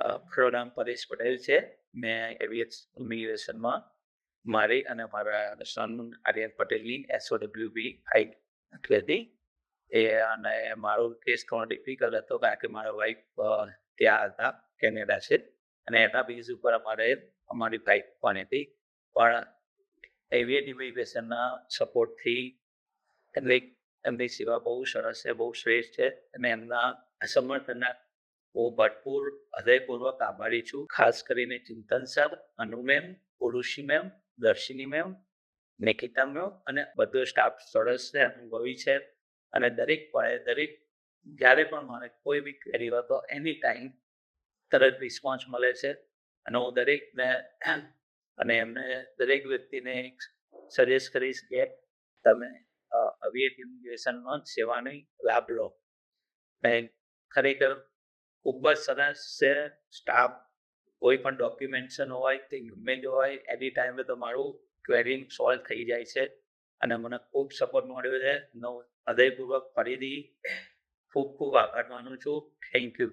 મારું નામ પરેશ પટેલ છે. મેં એવીએસ ઇમિગ્રેશનમાં મારી અને મારા સન આર્યન પટેલની SOWB ફાઇલ નાખી હતી. અને મારો કેસ થોડો ડિફિકલ્ટ હતો કારણ કે મારા વાઈફ ત્યાં હતા, કેનેડા છે અને એના બેઝ ઉપર અમારી ફાઇલ પણ હતી. પણ એવિયન ઇમિગ્રેશનના સપોર્ટથી એટલે એમની સેવા બહુ સરસ છે, બહુ શ્રેષ્ઠ છે અને એમના સમર્થનના હું ભરપૂર હૃદયપૂર્વક આભારી છું. ખાસ કરીને Chintan sir, Anu ma'am, Urvashi ma'am, Darshini ma'am, Nikita ma'am અને બધો સ્ટાફ સરસ છે, અનુભવી છે અને દરેક પળે દરેક જ્યારે પણ મારે કોઈ બી ક્વેરી હોય તો એની ટાઈમ તરત રિસ્પોન્સ મળે છે અને હું દરેકને અને એમને દરેક વ્યક્તિને સજેસ્ટ કરીશ કે તમે અવિયત ઇમિગ્રેશનમાં સેવાની લાભ લો. ખરેખર ખૂબ જ સરસ છે સ્ટાફ. કોઈ પણ ડોક્યુમેન્ટેશન હોય કે ગમે તે હોય એની ટાઈમે તમારું ક્વેરી સોલ્વ થઈ જાય છે અને મને ખૂબ સપોર્ટ મળ્યો છે. હું હૃદયપૂર્વક ફરીથી ખૂબ ખૂબ આભાર માનું છું. Thank you.